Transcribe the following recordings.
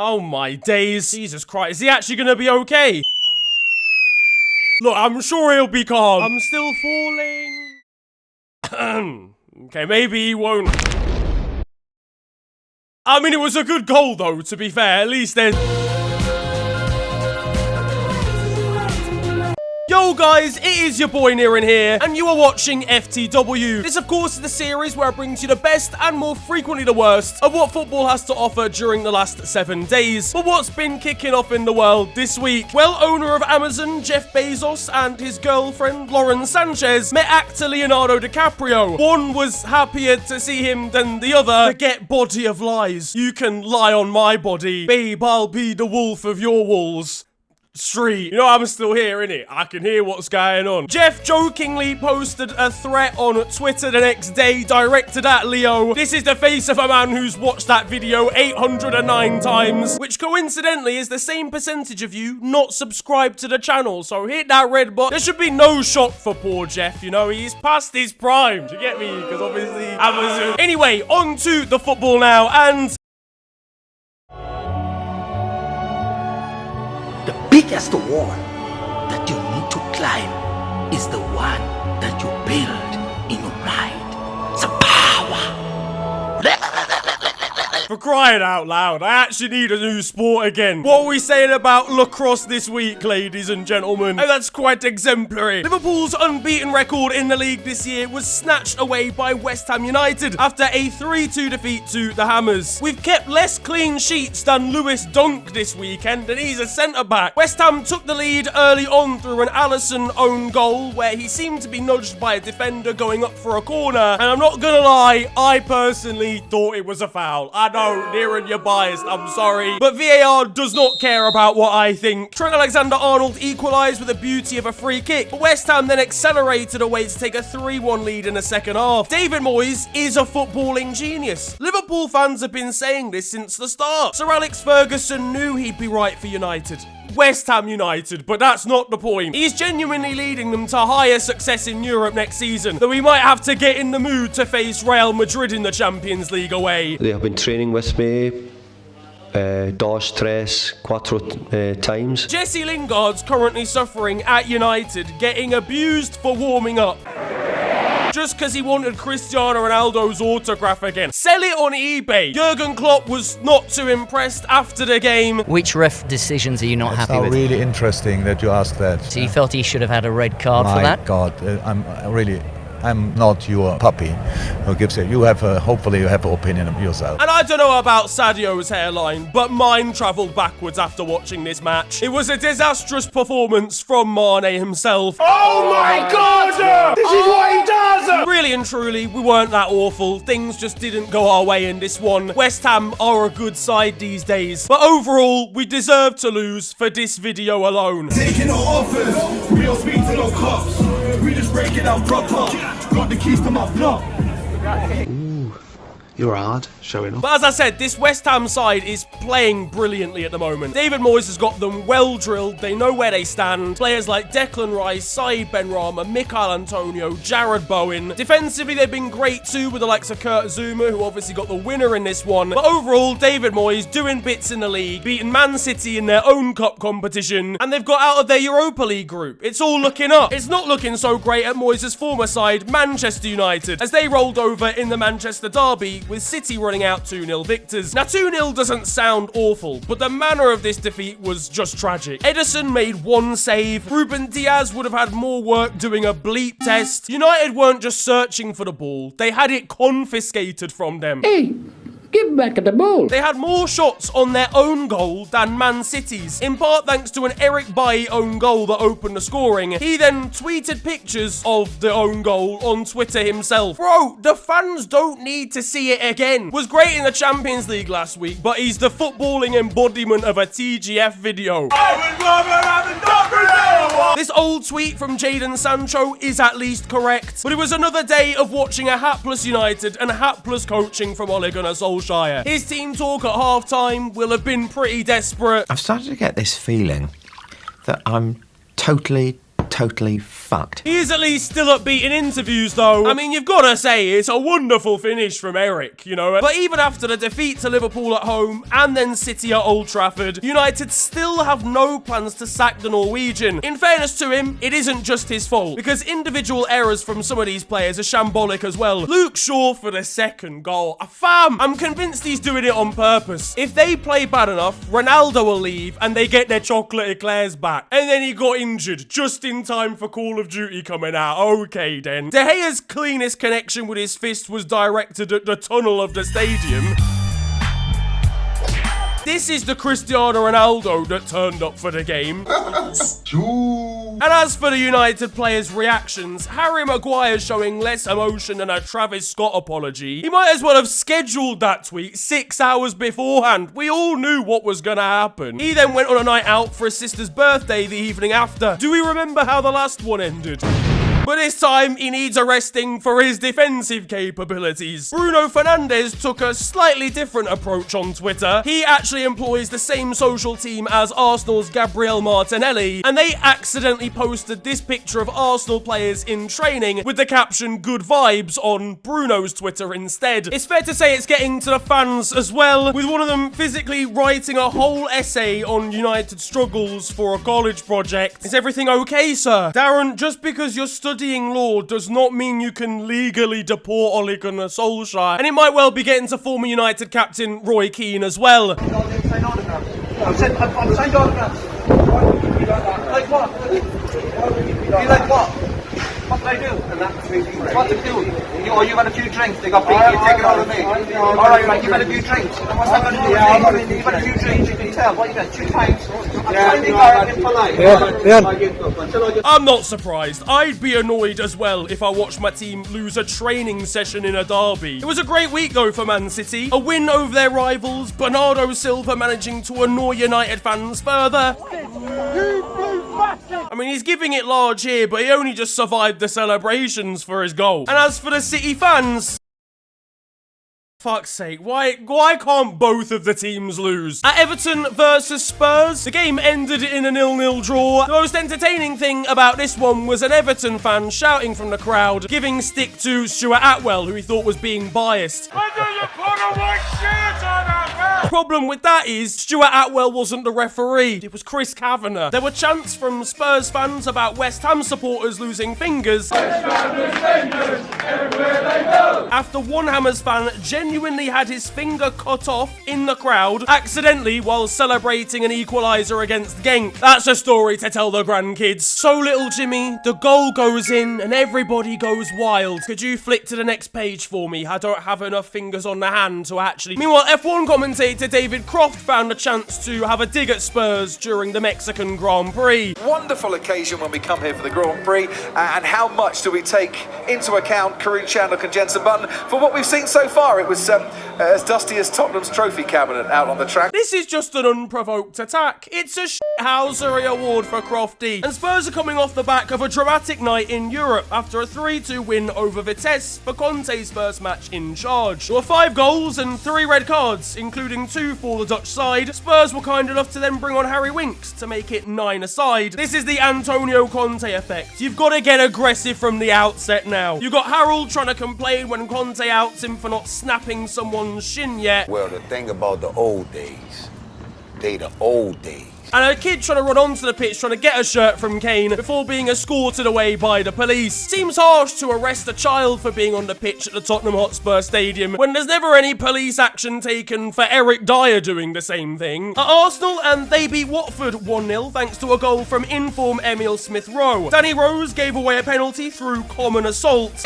Oh my days. Jesus Christ, is he actually gonna be okay? Look, I'm sure he'll be calm. I'm still falling. Okay, maybe he won't. I mean, it was a good goal though, to be fair. At least there's... Yo guys, it is your boy Niran here, and you are watching FTW. This of course is the series where I bring to you the best and more frequently the worst of what football has to offer during the last 7 days. But what's been kicking off in the world this week? Well, owner of Amazon, Jeff Bezos, and his girlfriend, Lauren Sanchez, met actor Leonardo DiCaprio. One was happier to see him than the other. Forget body of lies. You can lie on my body. Babe, I'll be the wolf of your walls. Street. You know, I'm still here, innit? I can hear what's going on. Jeff jokingly posted a threat on Twitter the next day directed at Leo. This is the face of a man who's watched that video 809 times, which coincidentally is the same percentage of you not subscribed to the channel. So hit that red button. There should be no shock for poor Jeff, you know, he's past his prime. Do you get me? Because obviously Amazon. Anyway, on to the football now, and the biggest wall that you need to climb is the one that you build in your mind. It's a power. For crying out loud, I actually need a new sport again. What are we saying about lacrosse this week, ladies and gentlemen? And that's quite exemplary. Liverpool's unbeaten record in the league this year was snatched away by West Ham United after a 3-2 defeat to the Hammers. We've kept less clean sheets than Lewis Dunk this weekend, and he's a centre-back. West Ham took the lead early on through an Alisson own goal, where he seemed to be nudged by a defender going up for a corner, and I'm not gonna lie, I personally thought it was a foul. I know, Niran, you're biased, I'm sorry. But VAR does not care about what I think. Trent Alexander-Arnold equalised with the beauty of a free kick, but West Ham then accelerated away to take a 3-1 lead in the second half. David Moyes is a footballing genius. Liverpool fans have been saying this since the start. Sir Alex Ferguson knew he'd be right for United. West Ham United, but that's not the point. He's genuinely leading them to higher success in Europe next season, though we might have to get in the mood to face Real Madrid in the Champions League away. They have been training with me 2, 3, 4 times. Jesse Lingard's currently suffering at United, getting abused for warming up. Just because he wanted Cristiano Ronaldo's autograph again. Sell it on eBay. Jurgen Klopp was not too impressed after the game. Which ref decisions are you not happy with? It's really interesting that you ask that. So you felt he should have had a red card for that? My God, I'm not your puppy who gives it. You have hopefully you have an opinion of yourself. And I don't know about Sadio's hairline, but mine travelled backwards after watching this match. It was a disastrous performance from Mane himself. Oh my God! This is what he does! Really and truly, we weren't that awful. Things just didn't go our way in this one. West Ham are a good side these days. But overall, we deserve to lose for this video alone. Taking no offers, we don't speak to no cops. We just break it out proper. Got the keys to my block. Ooh, you're hard, showing off. But as I said, this West Ham side is playing brilliantly at the moment. David Moyes has got them well drilled. They know where they stand. Players like Declan Rice, Saïd Benrahma, Mikel Antonio, Jared Bowen. Defensively, they've been great too with the likes of Kurt Zouma, who obviously got the winner in this one. But overall, David Moyes doing bits in the league, beating Man City in their own cup competition, and they've got out of their Europa League group. It's all looking up. It's not looking so great at Moyes' former side, Manchester United, as they rolled over in the Manchetser Derby, with City running out 2-0 victors. Now 2-0 doesn't sound awful, but the manner of this defeat was just tragic. Ederson made 1 save. Ruben Diaz would have had more work doing a bleep test. United weren't just searching for the ball, they had it confiscated from them. Hey, give back the ball. They had more shots on their own goal than Man City's, in part thanks to an Eric Bailly own goal that opened the scoring. He then tweeted pictures of the own goal on Twitter himself. Bro, the fans don't need to see it again. Was great in the Champions League last week, but he's the footballing embodiment of a TGF video. This old tweet from Jadon Sancho is at least correct, but it was another day of watching a hapless United and hapless coaching from Ole Gunnar Solskjaer. His team talk at half-time will have been pretty desperate. I've started to get this feeling that I'm totally totally fucked. He is at least still upbeat in interviews though. I mean, you've got to say, it's a wonderful finish from Eric, you know. But even after the defeat to Liverpool at home and then City at Old Trafford, United still have no plans to sack the Norwegian. In fairness to him, it isn't just his fault, because individual errors from some of these players are shambolic as well. Luke Shaw for the second goal. Fam, I'm convinced he's doing it on purpose. If they play bad enough, Ronaldo will leave and they get their chocolate eclairs back. And then he got injured just in time for Call of Duty coming out. Okay then. De Gea's cleanest connection with his fist was directed at the tunnel of the stadium. This is the Cristiano Ronaldo that turned up for the game. And as for the United players' reactions, Harry Maguire showing less emotion than a Travis Scott apology. He might as well have scheduled that tweet 6 hours beforehand. We all knew what was gonna happen. He then went on a night out for his sister's birthday the evening after. Do we remember how the last one ended? But this time, he needs arresting for his defensive capabilities. Bruno Fernandes took a slightly different approach on Twitter. He actually employs the same social team as Arsenal's Gabriel Martinelli, and they accidentally posted this picture of Arsenal players in training with the caption "Good Vibes" on Bruno's Twitter instead. It's fair to say it's getting to the fans as well, with one of them physically writing a whole essay on United struggles for a college project. Is everything okay, sir? Darren, just because you're studying law does not mean you can legally deport Ole Gunnar Solskjaer. And it might well be getting to former United captain Roy Keane as well. I'm signed autographs. Like what? You like what? What did I do? What did I do? You've had a few drinks. They got big. You're taking all of me. Alright, you've had a few drinks. What's that going to do? You've had a few drinks. You can tell. What you got? 2 times. I'm not surprised. I'd be annoyed as well if I watched my team lose a training session in a derby. It was a great week though for Man City. A win over their rivals, Bernardo Silva managing to annoy United fans further. I mean, he's giving it large here, but he only just survived the celebrations for his goal. And as for the City fans, fuck's sake, why can't both of the teams lose? At Everton versus Spurs, the game ended in a 0-0 draw. The most entertaining thing about this one was an Everton fan shouting from the crowd, giving stick to Stuart Atwell, who he thought was being biased. When do you put a white shirt on that man? The problem with that is, Stuart Atwell wasn't the referee, it was Chris Kavanagh. There were chants from Spurs fans about West Ham supporters losing fingers. After one Hammers fan genuinely had his finger cut off in the crowd, accidentally while celebrating an equaliser against Genk. That's a story to tell the grandkids. So little Jimmy, the goal goes in and everybody goes wild. Could you flick to the next page for me? I don't have enough fingers on the hand to actually... Meanwhile, F1 commentator David Croft found a chance to have a dig at Spurs during the Mexican Grand Prix. Wonderful occasion when we come here for the Grand Prix, and how much do we take into account Karun Chandler and Jensen Button for what we've seen so far? It was as dusty as Tottenham's trophy cabinet out on the track. This is just an unprovoked attack. It's a shithousery award for Crofty. And Spurs are coming off the back of a dramatic night in Europe after a 3-2 win over Vitesse for Conte's first match in charge. There were 5 goals and 3 red cards, including 2 for the Dutch side. Spurs were kind enough to then bring on Harry Winks to make it 9-a-side. This is the Antonio Conte effect. You've got to get aggressive from the outset now. You've got Harold trying to complain when Conte outs him for not snapping someone's shin yet. Well, the thing about the old days, they the old days. And a kid trying to run onto the pitch trying to get a shirt from Kane before being escorted away by the police. Seems harsh to arrest a child for being on the pitch at the Tottenham Hotspur Stadium when there's never any police action taken for Eric Dyer doing the same thing. At Arsenal, and they beat Watford 1-0 thanks to a goal from inform Emile Smith-Rowe. Danny Rose gave away a penalty through common assault.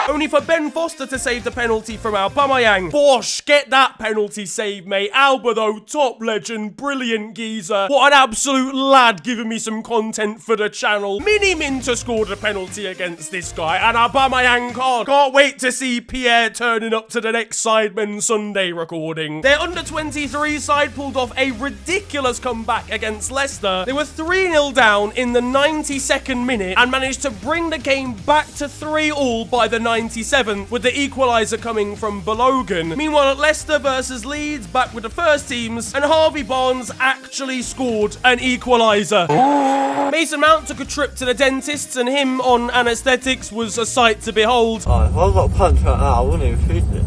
Only for Ben Foster to save the penalty from Aubameyang. Bosh, get that penalty save, mate. Alba, though, top legend, brilliant geezer. What an absolute lad, giving me some content for the channel. Mini Minter scored a penalty against this guy, and Aubameyang can't wait to see Pierre turning up to the next Sidemen Sunday recording. Their under-23 side pulled off a ridiculous comeback against Leicester. They were 3-0 down in the 92nd minute and managed to bring the game back to 3-3 by the 97th, with the equaliser coming from Balogun. Meanwhile, at Leicester versus Leeds, back with the first teams, and Harvey Barnes actually scored an equaliser. Mason Mount took a trip to the dentist, and him on anaesthetics was a sight to behold. Oh, if I got a punch right now, I wouldn't even feel it.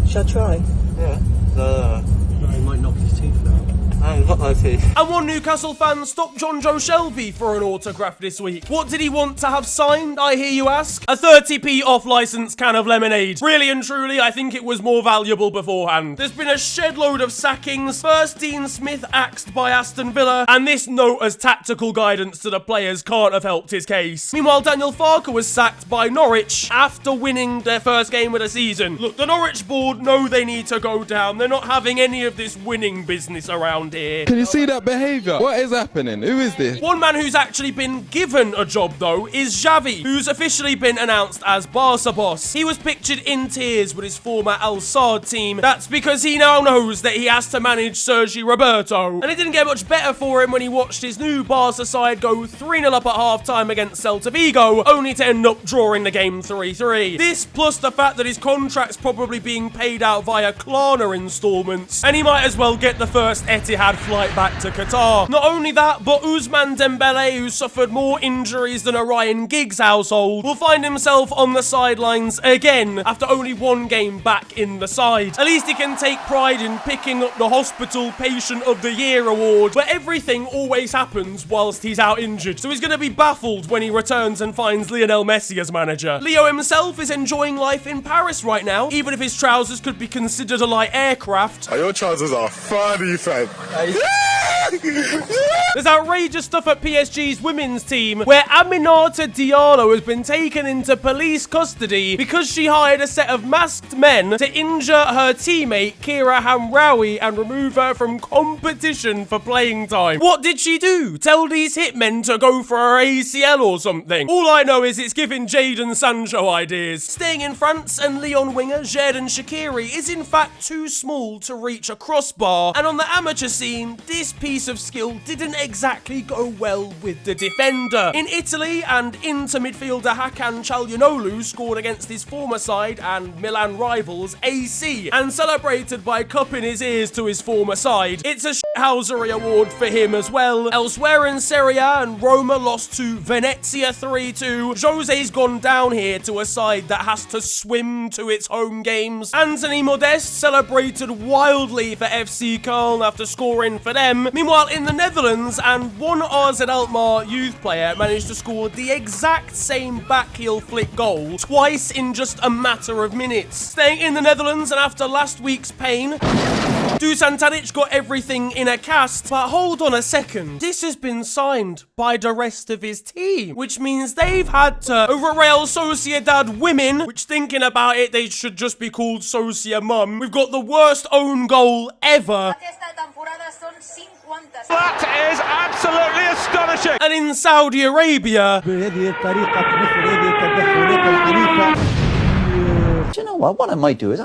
Should I try? Yeah. No, he might knock his teeth out. I ain't got no teeth. And one Newcastle fan stopped John Joe Shelby for an autograph this week. What did he want to have signed, I hear you ask? A 30p off-licence can of lemonade. Really and truly, I think it was more valuable beforehand. There's been a shed load of sackings, first Dean Smith axed by Aston Villa, and this note as tactical guidance to the players can't have helped his case. Meanwhile, Daniel Farke was sacked by Norwich after winning their first game of the season. Look, the Norwich board know they need to go down. They're not having any of this winning business around here. Can you see that behaviour? What is happening? Who is this? One man who's actually been given a job, though, is Xavi, who's officially been announced as Barca boss. He was pictured in tears with his former Al Sadd team. That's because he now knows that he has to manage Sergi Roberto. And it didn't get much better for him when he watched his new Barca side go 3-0 up at half-time against Celta Vigo, only to end up drawing the game 3-3. This, plus the fact that his contract's probably being paid out via Klarna installments, and he might as well get the first Etihad flight back to Qatar. Not only that, but Ousmane Dembele, who suffered more injuries than a Ryan Giggs household, will find himself on the sidelines again after only one game back in the side. At least he can take pride in picking up the Hospital Patient of the Year award, where everything always happens whilst he's out injured. So he's going to be baffled when he returns and finds Lionel Messi as manager. Leo himself is enjoying life in Paris right now, even if his trousers could be considered a light aircraft. Your trousers are funny, fam. There's outrageous stuff at PSG's women's team, where Aminata Diallo has been taken into police custody because she hired a set of masked men to injure her teammate Kira Hamraoui and remove her from competition for playing time. What did she do? Tell these hitmen to go for her ACL or something? All I know is it's giving Jadon Sancho ideas. Staying in France, and Lyon winger Xherdan Shaqiri is in fact too small to reach a crossbar, and on the amateur scene, this piece of skill didn't exactly go well with the defender. In Italy, and Inter midfielder Hakan Çalhanoğlu scored against his former side and Milan rivals AC, and celebrated by cupping his ears to his former side. It's a shithousery award for him as well. Elsewhere in Serie A, and Roma lost to Venezia 3-2, Jose's gone down here to a side that has to swim to its home games. Anthony Modeste celebrated wildly for FC Köln after scoring for them. Meanwhile, in the Netherlands, and one AZ Alkmaar youth player managed to score the exact same backheel flick goal twice in just a matter of minutes. Staying in the Netherlands, and after last week's pain, Dusan Tadic got everything in a cast. But hold on a second, this has been signed by the rest of his team, which means they've had to, over Real Sociedad women, which thinking about it, they should just be called Socia Mum. We've got the worst own goal ever. That is absolutely astonishing. And in Saudi Arabia, Do you know what I might do is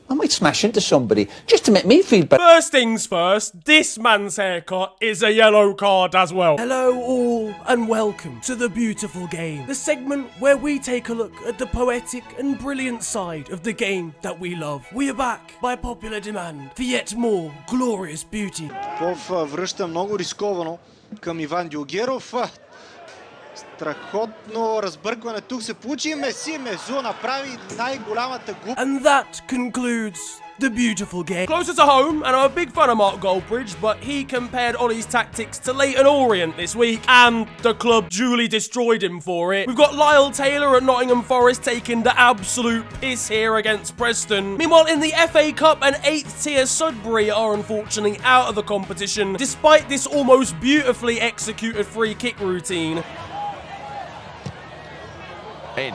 I might smash into somebody just to make me feel better. First things first, this man's haircut is a yellow card as well. Hello all, and welcome to The Beautiful Game, the segment where we take a look at the poetic and brilliant side of the game that we love. We are back by popular demand for yet more glorious beauty. Връща много рисковано към Иван Дюгеров. Страхотно разбъркване тук се получи. Меси Мезо направи най-голямата губа. And that concludes The Beautiful Game. Closer to home, and I'm a big fan of Mark Goldbridge, but he compared Ollie's tactics to Leyton Orient this week, and the club duly destroyed him for it. We've got Lyle Taylor at Nottingham Forest taking the absolute piss here against Preston. Meanwhile, in the FA Cup, an 8th tier Sudbury are unfortunately out of the competition, despite this almost beautifully executed free kick routine. In.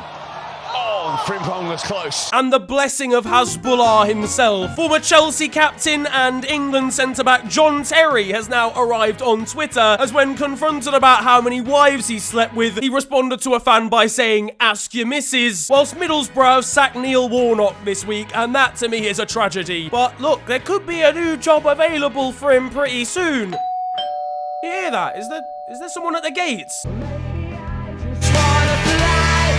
Oh, Frimpong was close. And the blessing of Hasbullah himself. Former Chelsea captain and England centre-back John Terry has now arrived on Twitter, as when confronted about how many wives he slept with, he responded to a fan by saying, "Ask your missus." Whilst Middlesbrough have sacked Neil Warnock this week, and that to me is a tragedy. But look, there could be a new job available for him pretty soon. You hear that? Is there someone at the gates?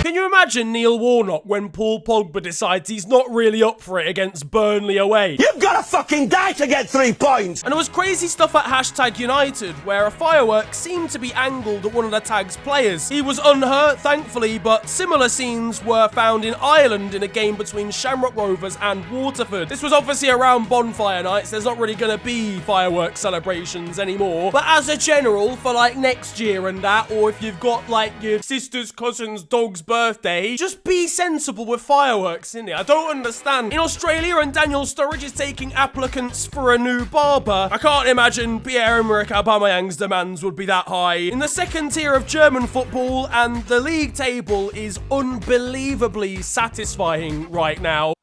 Can you imagine Neil Warnock when Paul Pogba decides he's not really up for it against Burnley away? You've got to fucking die to get 3 points! And there was crazy stuff at #United, where a firework seemed to be angled at one of the tag's players. He was unhurt, thankfully, but similar scenes were found in Ireland in a game between Shamrock Rovers and Waterford. This was obviously around bonfire nights. There's not really going to be fireworks celebrations anymore. But as a general, for like next year and that, or if you've got like your sister's cousin's dog's birthday, just be sensible with fireworks, innit? I don't understand. In Australia, and Daniel Sturridge is taking applicants for a new barber. I can't imagine Pierre-Emerick Aubameyang's demands would be that high. In the second tier of German football, and the league table is unbelievably satisfying right now.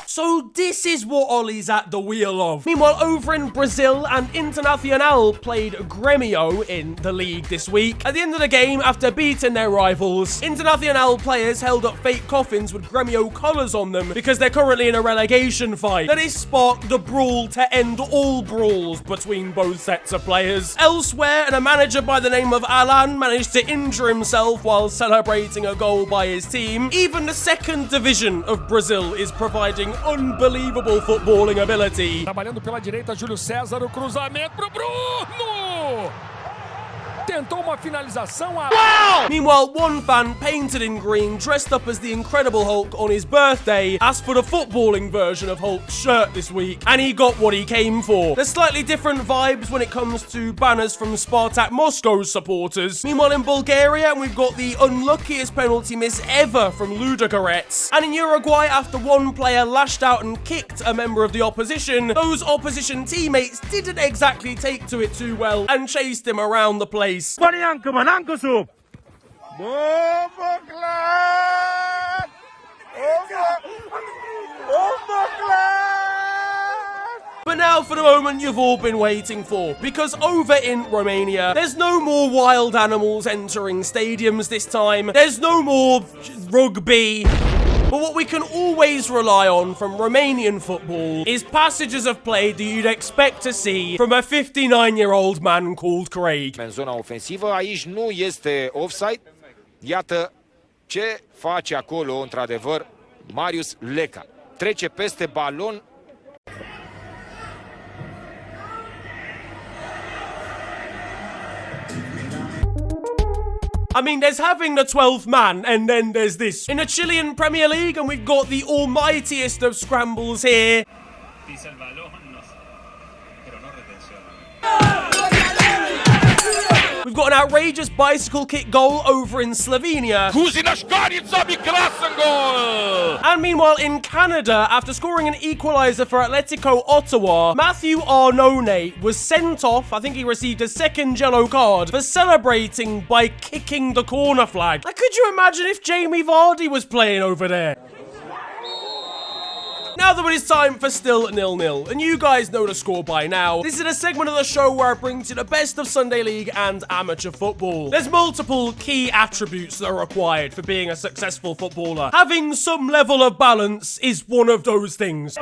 So this is what Ollie's at the wheel of. Meanwhile, over in Brazil, and Internacional played Grêmio in the league this week. At the end of the game, after beating their rivals, Internacional players held up fake coffins with Grêmio colours on them because they're currently in a relegation fight. That has sparked the brawl to end all brawls between both sets of players. Elsewhere, and a manager by the name of Alan managed to injure himself while celebrating a goal by his team. Even the second division of Brazil is providing unbelievable footballing ability. Trabalhando pela direita, Júlio César, o cruzamento pro Bruno! Tentou uma finalização. Wow! Meanwhile, one fan painted in green, dressed up as the Incredible Hulk on his birthday, asked for the footballing version of Hulk's shirt this week, and he got what he came for. There's slightly different vibes when it comes to banners from Spartak Moscow's supporters. Meanwhile, in Bulgaria, we've got the unluckiest penalty miss ever from Ludogorets. And in Uruguay, after one player lashed out and kicked a member of the opposition, those opposition teammates didn't exactly take to it too well and chased him around the place. But now for the moment you've all been waiting for, because over in Romania, there's no more wild animals entering stadiums this time. There's no more rugby. But what we can always rely on from Romanian football is passages of play that you'd expect to see from a 59-year-old man called Craig. În zona ofensivă, aici nu este offside. Iată ce face acolo, într-adevăr, Marius Leca. Trece peste balon. I mean, there's having the 12th man, and then there's this. In the Chilean Premier League, and we've got the almightiest of scrambles here. We've got an outrageous bicycle kick goal over in Slovenia. And meanwhile, in Canada, after scoring an equaliser for Atletico Ottawa, Matthew Arnone was sent off. I think he received a second yellow card for celebrating by kicking the corner flag. Like, could you imagine if Jamie Vardy was playing over there? Now that it's time for Still 0-0, and you guys know the score by now. This is a segment of the show where I bring to you the best of Sunday League and amateur football. There's multiple key attributes that are required for being a successful footballer. Having some level of balance is one of those things.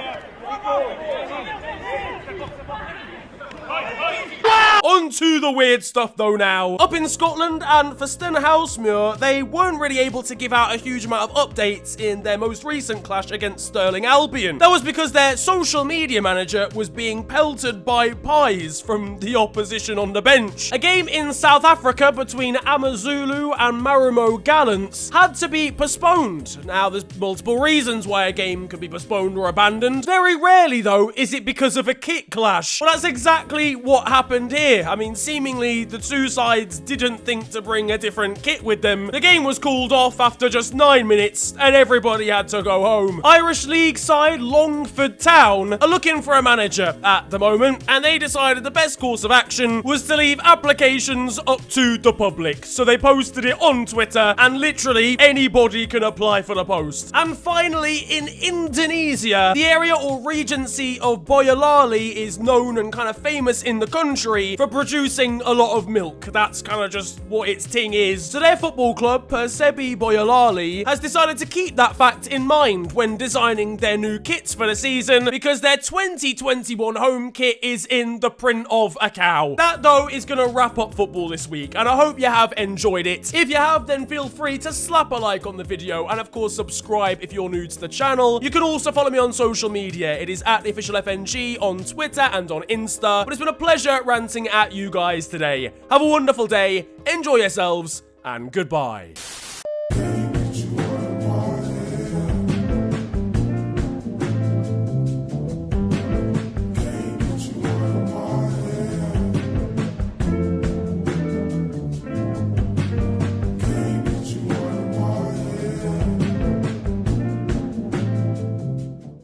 On to the weird stuff though now. Up in Scotland and for Stenhousemuir, they weren't really able to give out a huge amount of updates in their most recent clash against Stirling Albion. That was because their social media manager was being pelted by pies from the opposition on the bench. A game in South Africa between Amazulu and Marumo Gallants had to be postponed. Now there's multiple reasons why a game could be postponed or abandoned. Very rarely though is it because of a kit clash. Well, that's exactly what happened here. I mean, seemingly the two sides didn't think to bring a different kit with them. The game was called off after just 9 minutes and everybody had to go home. Irish League side Longford Town are looking for a manager at the moment, and they decided the best course of action was to leave applications up to the public. So they posted it on Twitter, and literally anybody can apply for the post. And finally, in Indonesia, the area or regency of Boyolali is known and kind of famous in the country for producing a lot of milk. That's kind of just what its thing is. So their football club, Persebi Boyolali, has decided to keep that fact in mind when designing their new kits for the season, because their 2021 home kit is in the print of a cow. That, though, is going to wrap up football this week, and I hope you have enjoyed it. If you have, then feel free to slap a like on the video, and of course subscribe if you're new to the channel. You can also follow me on social media. It is at @theofficialfng on Twitter and on Insta. But it's been a pleasure ranting at you guys today. Have a wonderful day, enjoy yourselves, and goodbye.